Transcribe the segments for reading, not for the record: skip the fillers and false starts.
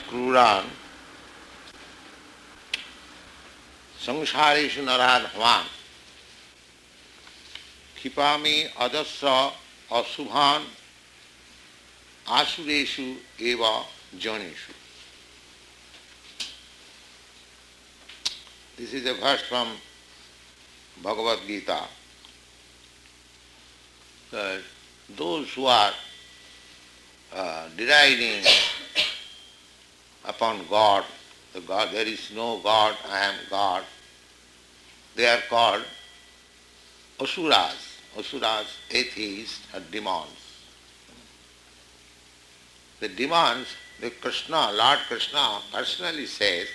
kruran samsareshu naradhavan kipami adasya asubhan asureshu eva jonishu. This is a verse from Bhagavad Gita. Those who are deriding upon God, there is no God, I am God, they are called asuras. Asuras, atheists, or demons. The demons, the Krishna, Lord Krishna personally says,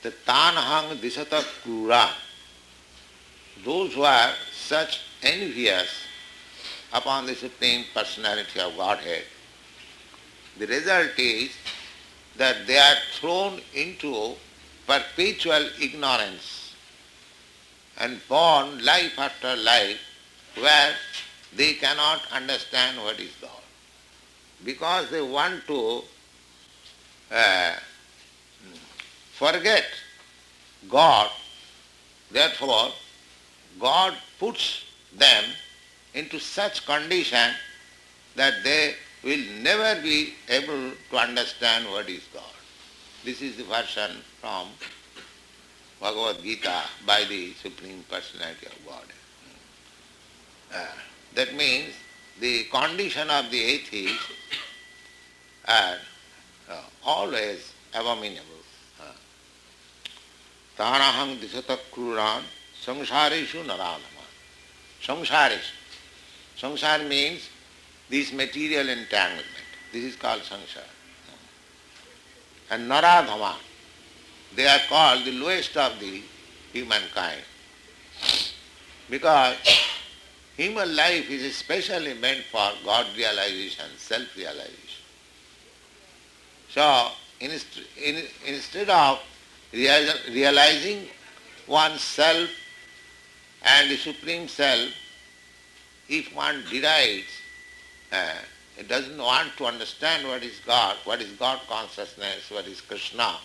the tanahang disata kruran, those who are such envious upon the Supreme Personality of Godhead, the result is that they are thrown into perpetual ignorance and born life after life where they cannot understand what is God. Because they want to forget God, therefore God puts them into such condition that they will never be able to understand what is God. This is the version from Bhagavad Gita by the Supreme Personality of God. That means the condition of the atheist are always abominable. Tanahang disata kruran samsareshu naradhaman. Samsareshu. Samsara means this material entanglement. This is called samsara. And naradhaman, they are called the lowest of the humankind. Because human life is especially meant for God realization, self-realization. So, instead of realizing oneself and the Supreme Self, if one derides, it doesn't want to understand what is God consciousness, what is Krishna,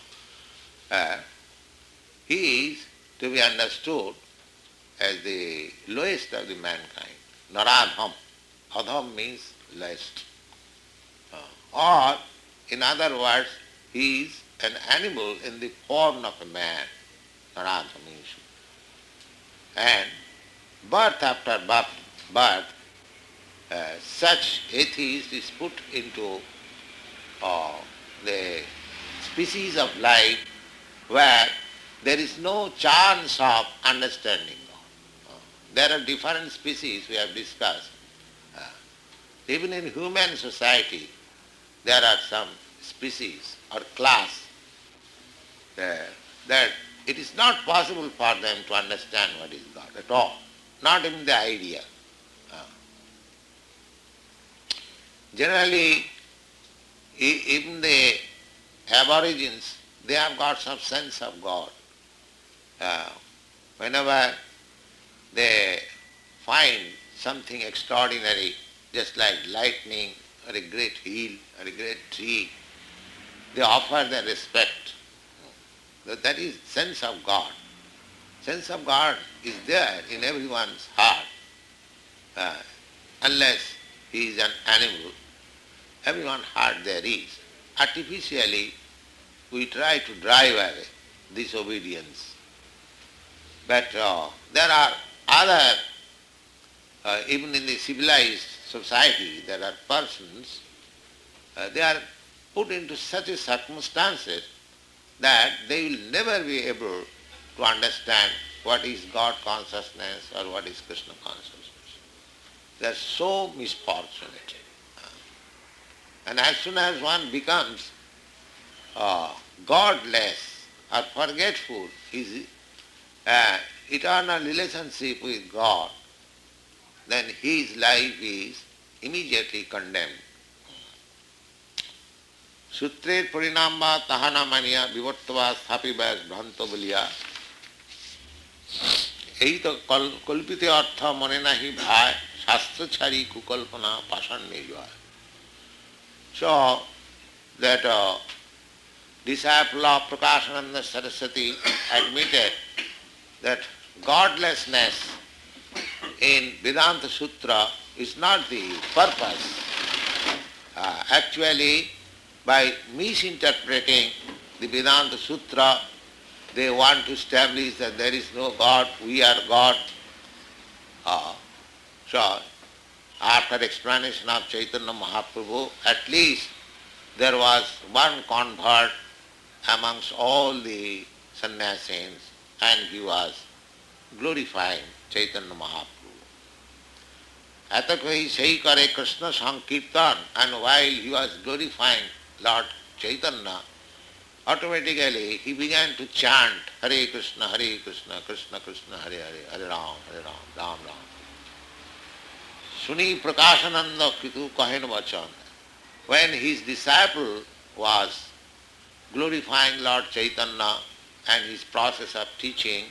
he is to be understood as the lowest of the mankind. Naradham. Adham means lowest. Or, in other words, he is an animal in the form of a man. Naradham means. And birth after birth, such atheist is put into the species of life where there is no chance of understanding God. There are different species we have discussed. Even in human society, there are some species or class that it is not possible for them to understand what is God at all, not even the idea. Generally, even the aborigines, they have got some sense of God. Whenever they find something extraordinary, just like lightning or a great hill or a great tree, they offer their respect. That is sense of God. Sense of God is there in everyone's heart. Unless he is an animal, everyone's heart there is. Artificially, we try to drive away disobedience. But there are other, even in the civilized society, there are persons, they are put into such a circumstances that they will never be able to understand what is God consciousness or what is Krishna consciousness. They are so misfortunate. And as soon as one becomes godless or forgetful his eternal relationship with God, then his life is immediately condemned. Sutrer parinamba tahana mania vivattva sthapiva bhranto boliya. এই তো কল্পিত অর্থ মনে নাহি ভাই শাস্ত্র ছাড়ি কুকল্পনা পাষাণ নির্ভয়. So that disciple of Prakashananda Saraswati, admitted that godlessness in Vedanta Sutra is not the purpose. Actually, by misinterpreting the Vedanta Sutra, they want to establish that there is no God, we are God. So, after explanation of Chaitanya Mahaprabhu, at least there was one convert amongst all the sannyasis, and he was glorifying Chaitanya Mahaprabhu. Atakvahi Sai Kare Krishna Sankirtan, and while he was glorifying Lord Chaitanya, automatically he began to chant Hare Krishna, Krishna Krishna, Hare Hare, Hare Ram, Ram Ram. Suni Prakashananda Kitu Kahen Vachan. When his disciple was glorifying Lord Chaitanya and his process of teaching,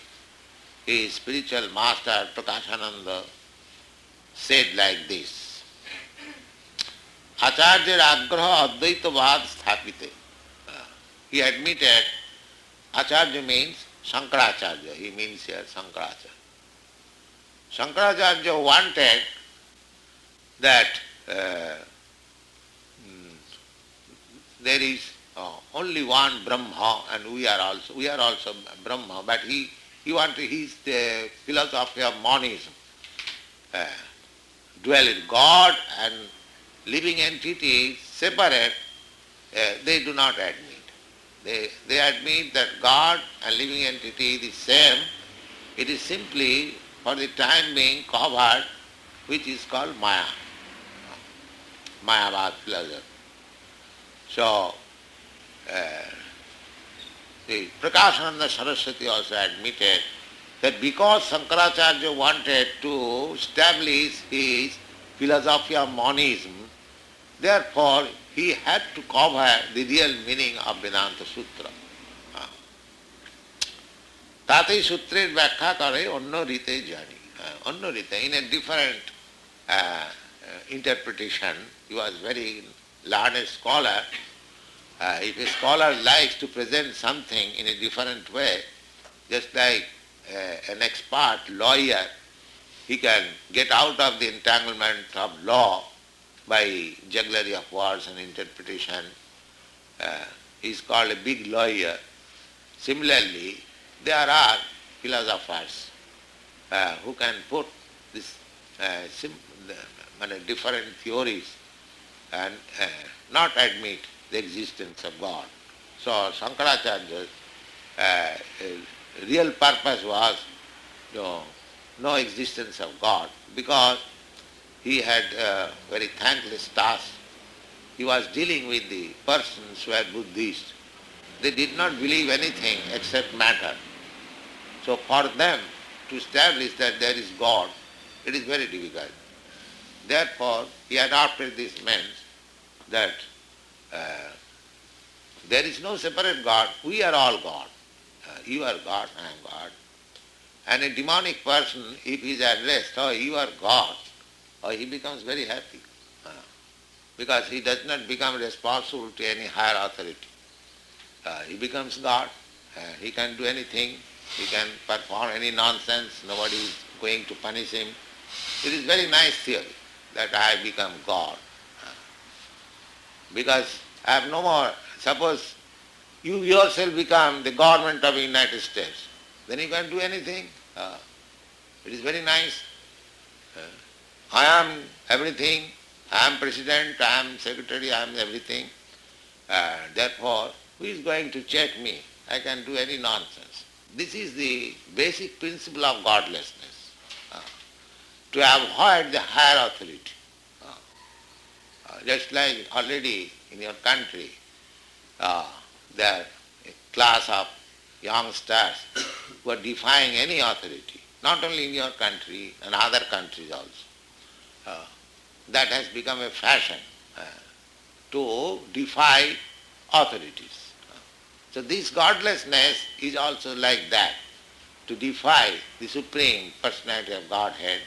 his spiritual master Prakashananda said like this: Acharya Agraha Advaita Vad Sthapite. He admitted, Acharya means Shankaracharya, he means here Shankaracharya. Shankaracharya wanted that there is only one Brahma and we are also Brahma, but he wanted his philosophy of monism. Duality, God and living entities separate, they do not admit. They admit that God and living entity is the same. It is simply for the time being covered, which is called Maya. Mayavad philosophy. So, the Prakashananda Saraswati also admitted that because Shankaracharya wanted to establish his philosophy of monism, therefore he had to cover the real meaning of Vedanta Sutra. Tatei Sutrer Vyakha Kare Onno Rite Jani. Onno Rite, in a different interpretation. He was very learned scholar. If a scholar likes to present something in a different way, just like an expert lawyer, he can get out of the entanglement of law by jugglery of words and interpretation. He is called a big lawyer. Similarly, there are philosophers who can put this different theories and not admit the existence of God. So Shankaracharya's real purpose was no existence of God, because he had a very thankless task. He was dealing with the persons who were Buddhists. They did not believe anything except matter. So for them to establish that there is God, it is very difficult. Therefore, he adopted this means that there is no separate God, we are all God. You are God, I am God. And a demonic person, if he is addressed, oh, you are God, he becomes very happy. Because he does not become responsible to any higher authority. He becomes God. He can do anything. He can perform any nonsense. Nobody is going to punish him. It is very nice theory that I become God. Because I have no more. Suppose you yourself become the government of the United States. Then you can do anything. It is very nice. I am everything. I am president, I am secretary, I am everything. Therefore, who is going to check me? I can do any nonsense. This is the basic principle of godlessness. To avoid the higher authority. Just like already in your country, there are a class of youngsters who are defying any authority, not only in your country and other countries also. That has become a fashion to defy authorities. So this godlessness is also like that, to defy the Supreme Personality of Godhead.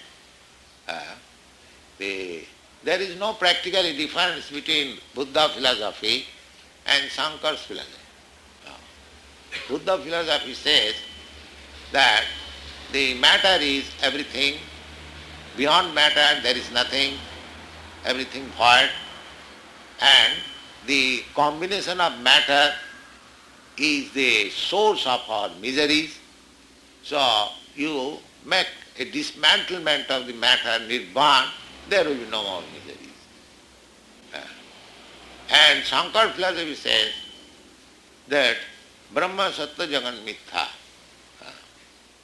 There is no practical difference between Buddha philosophy and Shankar's philosophy. Buddha philosophy says that the matter is everything, beyond matter there is nothing, everything void, and the combination of matter is the source of our miseries. So you make a dismantlement of the matter, nirvana, there will be no more miseries. And Shankar philosophy says that Brahma Sattva Jagan Mithya.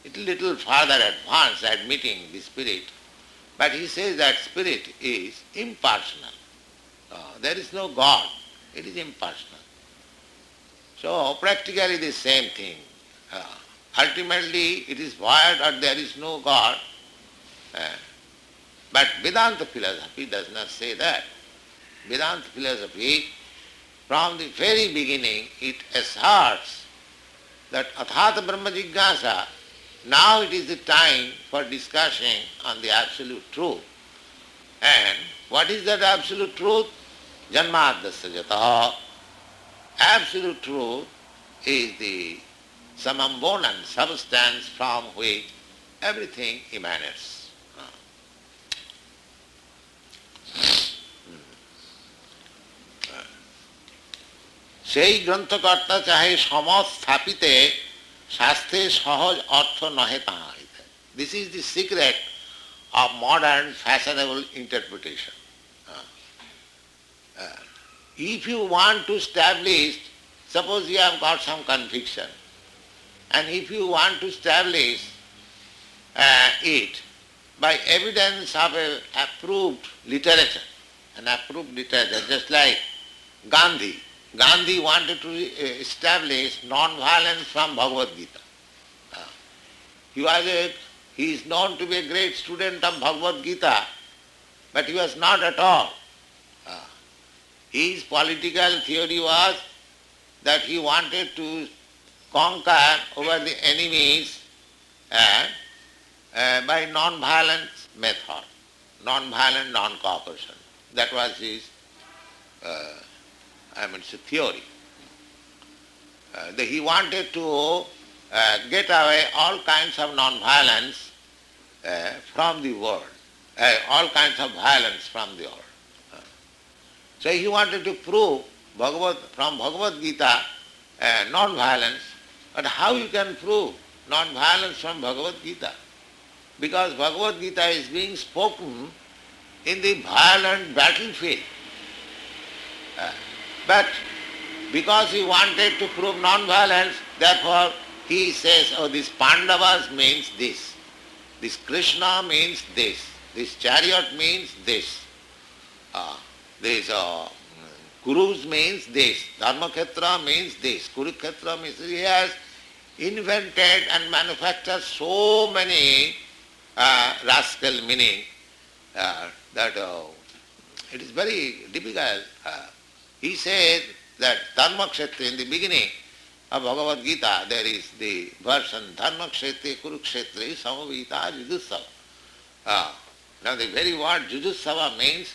It is little further advanced, admitting the spirit, but he says that spirit is impersonal. There is no God, it is impersonal. So practically the same thing. Ultimately it is void or there is no God. But Vedanta philosophy does not say that. Vedanta philosophy, from the very beginning, it asserts that athata brahma jigyasa, now it is the time for discussing on the absolute truth. And what is that absolute truth? Janmadasya jataha. Absolute truth is the samambonan, substance from which everything emanates. সেই গ্রন্থকর্তা চাহে সমাজ স্থাপিতে শাস্ত্রে সহজ অর্থ নহে তাহা হইতে. This is the secret of modern fashionable interpretation. If you want to establish, suppose you have got some conviction, and if you want to establish it by evidence of an approved literature, just like Gandhi. Gandhi wanted to establish non-violence from Bhagavad Gita. He is known to be a great student of Bhagavad Gita, but he was not at all. His political theory was that he wanted to conquer over the enemies by non-violence method, non-violent non-cooperation. That was his theory. He wanted to get away all kinds of non-violence from the world, all kinds of violence from the world. So he wanted to prove from Bhagavad Gita non-violence, but how you can prove non-violence from Bhagavad Gita? Because Bhagavad Gita is being spoken in the violent battlefield. But because he wanted to prove non-violence, therefore he says, this Pandavas means this Krishna means this chariot means this Kurus means this, Dharmakhetra means this, Kurukhetra means this. He has invented and manufactured so many rascal meaning that it is very difficult. He says that Dharmakshetra, in the beginning of Bhagavad Gita, there is the version Dharmakshetra Kurukshetra Samavita Jujussava. Now the very word Jujussava means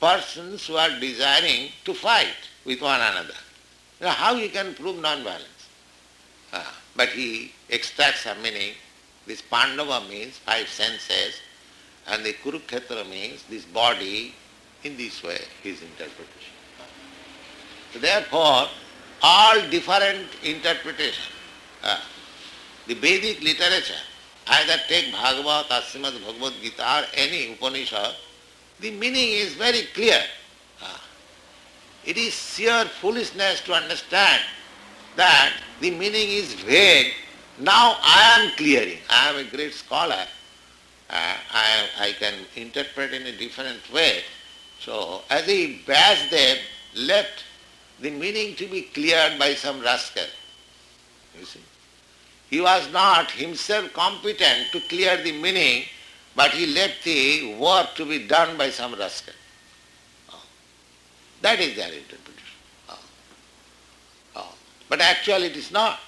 persons who are desiring to fight with one another. Now how you can prove non-violence? But he extracts a meaning. This Pandava means 5 senses, and the Kurukshetra means this body. In this way, his interpretation. So therefore, all different interpretation, the Vedic literature, either take Bhagavad or Srimad Bhagavad Gita or any Upanishad, the meaning is very clear. It is sheer foolishness to understand that the meaning is vague. Now I am clearing. I am a great scholar. I can interpret in a different way. So as he bashed them, left the meaning to be cleared by some rascal. You see, he was not himself competent to clear the meaning, but he left the work to be done by some rascal. That is their interpretation. But actually it is not.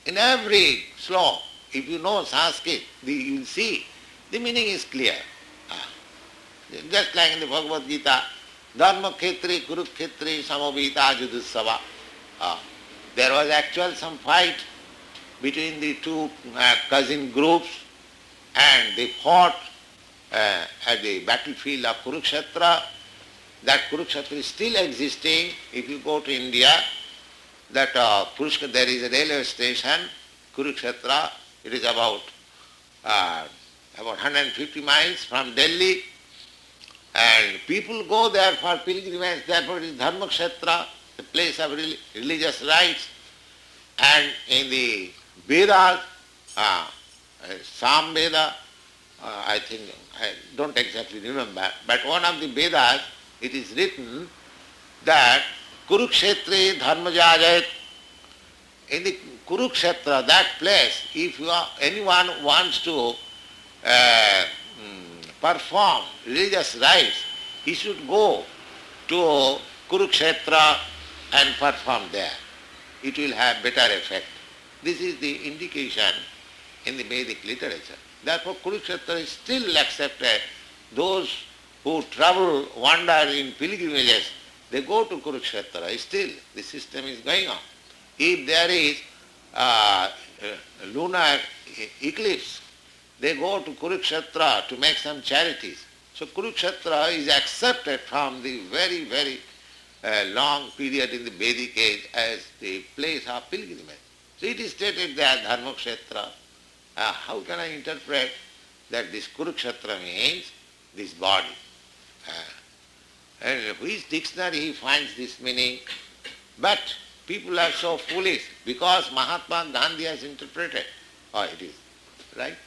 In every sloka, if you know Sanskrit, you will see the meaning is clear. Just like in the Bhagavad Gita, Dharmakhetri Kurukhetri Samavita Judussava. There was actual some fight between the two cousin groups, and they fought at the battlefield of Kurukshetra. That Kurukshetra is still existing. If you go to India, that there is a railway station, Kurukshetra. It is about 150 miles from Delhi, and people go there for pilgrimage. Therefore it is Dharmakshetra, the place of religious rites. And in the Vedas, Sam Veda, I think, I don't exactly remember, but one of the Vedas, it is written that Kurukshetre Dharmajajayat. In the Kurukshetra, that place, if anyone wants to perform religious rites, he should go to Kurukshetra and perform there. It will have better effect. This is the indication in the Vedic literature. Therefore Kurukshetra is still accepted. Those who travel, wander in pilgrimages, they go to Kurukshetra. Still the system is going on. If there is lunar eclipse, they go to Kurukshetra to make some charities. So Kurukshetra is accepted from the very, very long period in the Vedic age as the place of pilgrimage. So it is stated there, Dharmakshetra. How can I interpret that this Kurukshetra means this body? And which dictionary he finds this meaning? But people are so foolish because Mahatma Gandhi has interpreted. Oh, it is. Right?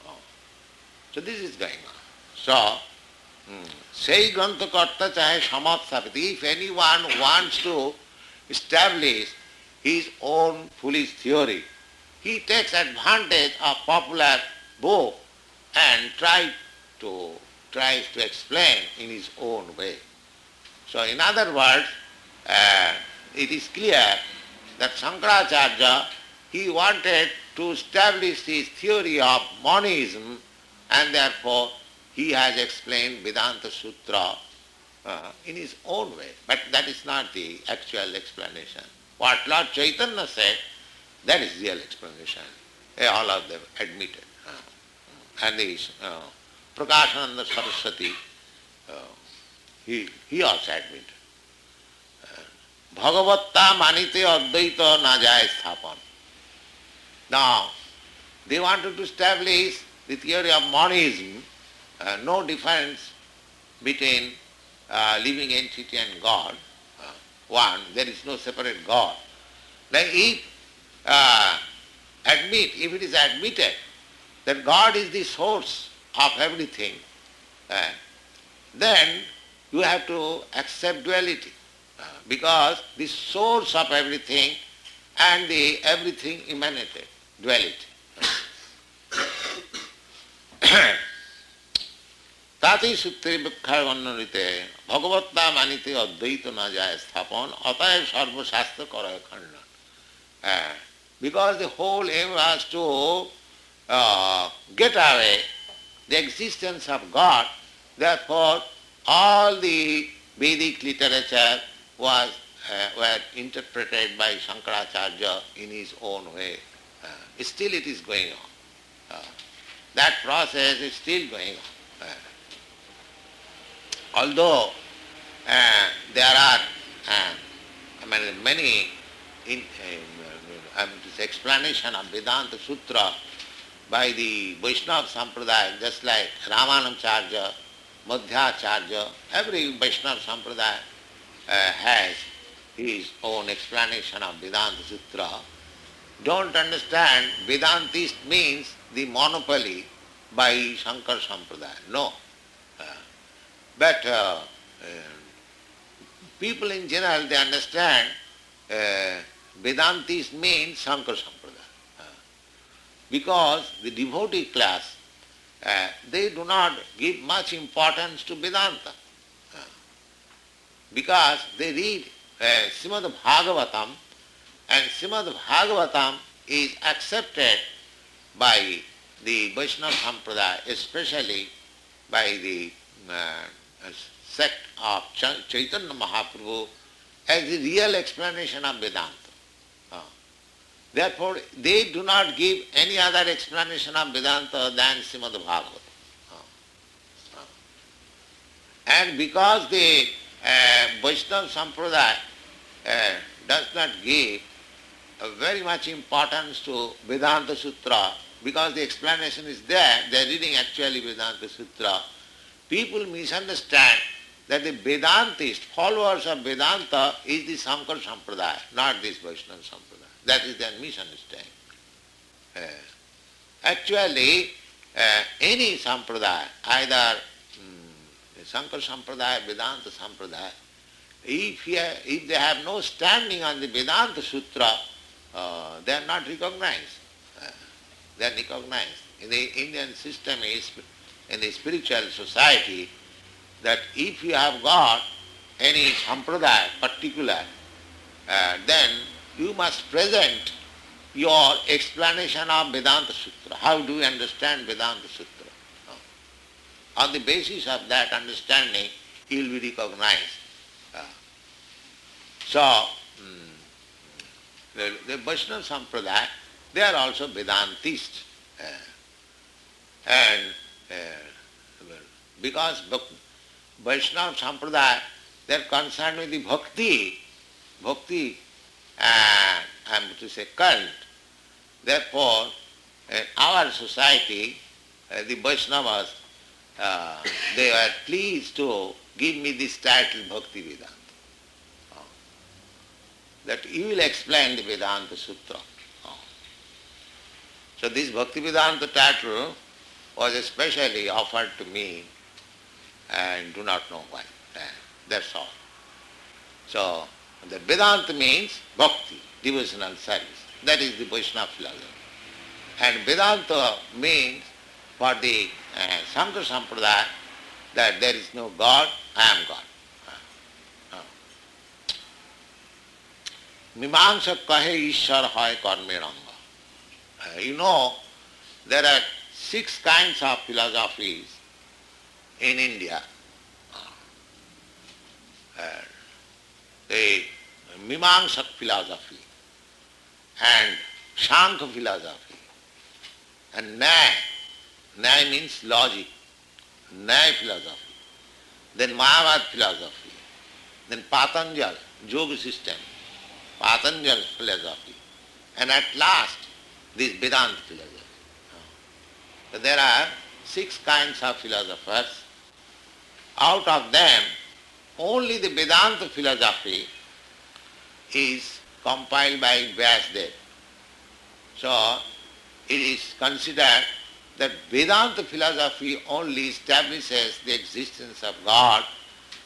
Oh. So this is going on. So, Sei Grantha Karta Chahe Samat Sapati. If anyone wants to establish his own foolish theory, he takes advantage of popular book and tries to explain in his own way. So in other words, it is clear that Shankaracharya, he wanted to establish his theory of monism, and therefore he has explained Vedanta Sutra in his own way. But that is not the actual explanation. What Lord Chaitanya said, that is real explanation. All of them admitted. And the Prakashananda Saraswati, he also admitted. Bhagavatta manite advaita na jaya sthapan. Now, they wanted to establish the theory of monism, no difference between living entity and God. One, there is no separate God. Now, if it is admitted that God is the source of everything, then you have to accept duality, because the source of everything and the everything emanated, duality. Tati sutre bhakkhaya vannarite bhagavatta manite advaita na jaya sthapan ataev sarva shastra karaya khandan. Because the whole aim was to get away the existence of God, therefore all the Vedic literature were interpreted by Shankaracharya in his own way. Still it is going on. That process is still going on. Although there are many this explanation of Vedanta Sutra by the Vaishnava Sampradaya, just like Ramanamacharya, Madhyacharya, every Vaishnava Sampradaya has his own explanation of Vedanta Sutra. Don't understand Vedantist means the monopoly by Shankar Sampradaya. No. But people in general, they understand Vedantist means Shankar Sampradaya. Because the devotee class, they do not give much importance to Vedanta. Because they read Srimad Bhagavatam, and Srimad Bhagavatam is accepted by the Vaishnava Sampradaya, especially by the sect of Chaitanya Mahaprabhu, as the real explanation of Vedanta. Therefore, they do not give any other explanation of Vedanta than Srimad Bhagavatam. And because the Vaishnava Sampradaya does not give very much importance to Vedanta Sutra, because the explanation is there, they are reading actually Vedanta Sutra, people misunderstand that the Vedantist, followers of Vedanta, is the Sankara Sampradaya, not this Vaishnava Sampradaya. That is their misunderstanding. Actually, any Sampradaya, either Sankara Sampradaya, Vedanta Sampradaya, if they have no standing on the Vedanta Sutra, they are not recognized. They are recognized. In the Indian system, in the spiritual society, that if you have got any Sampradaya particular, then you must present your explanation of Vedanta Sutra. How do you understand Vedanta Sutra? On the basis of that understanding, you will be recognized. So, the Vaishnava Sampradaya, they are also Vedantists. And because Vaishnava Sampradaya, they are concerned with the bhakti, I am to say cult. Therefore, in our society, the Vaishnavas, they were pleased to give me this title, Bhaktivedanta. That you will explain the Vedanta Sutra. So this Bhaktivedanta title was especially offered to me, and do not know why. That's all. So the Vedanta means bhakti, devotional service. That is the Vaishnava philosophy. And Vedanta means for the Sankara Sampradaya that there is no God, I am God. Mimamsa kahe Ishwar hai karmeranga. You know, there are 6 kinds of philosophies in India. The Mimamsa philosophy and Shankha philosophy and Nyaya. Nyaya means logic. Nyaya philosophy. Then Mayavad philosophy. Then Patanjal, yoga system. Patanjal philosophy. And at last, this Vedanta philosophy. So there are 6 kinds of philosophers. Out of them, only the Vedanta philosophy is compiled by Vyasadeva. So it is considered that Vedanta philosophy only establishes the existence of God.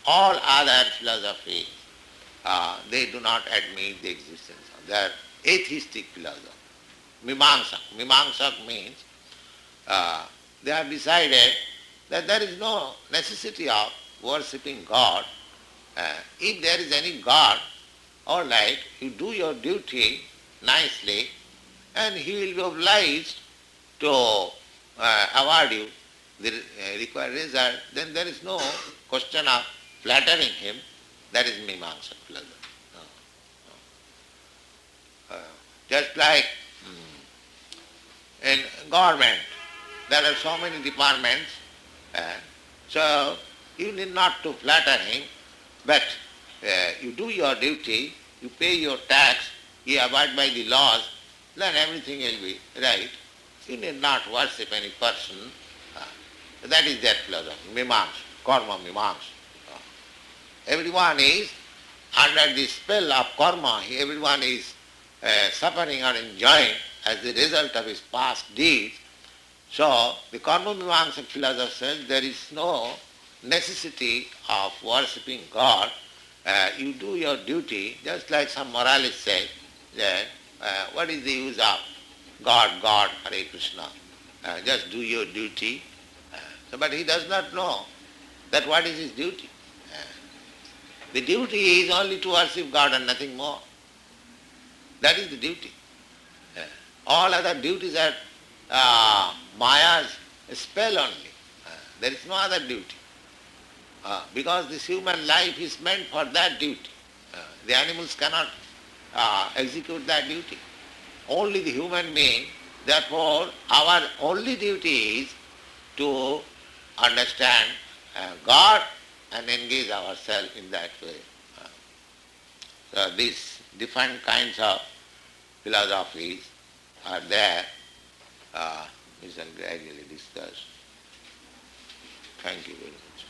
All other philosophies, they do not admit the existence of. They are atheistic philosophy. Mimamsak. Mimamsak means they have decided that there is no necessity of worshipping God. If there is any God, all right, you do your duty nicely and He will be obliged to award you the required result, then there is no question of flattering Him. That is Mimamsa philosophy. Just like in government, there are so many departments, so you need not to flatter Him, but you do your duty, you pay your tax, you abide by the laws, then everything will be right. You need not worship any person. That is their philosophy, Mimamsa, karma Mimamsa. Everyone is under the spell of karma, everyone is suffering or enjoying as the result of his past deeds. So the karma Mimamsa philosophy says there is no necessity of worshipping God. You do your duty, just like some moralist said, that what is the use of God, Hare Krishna? Just do your duty. But he does not know that what is his duty. The duty is only to worship God and nothing more. That is the duty. All other duties are Maya's spell only. There is no other duty. Because this human life is meant for that duty. The animals cannot execute that duty. only the human being. Therefore, our only duty is to understand God and engage ourselves in that way. So these different kinds of philosophies are there. We shall gradually discuss. Thank you very much.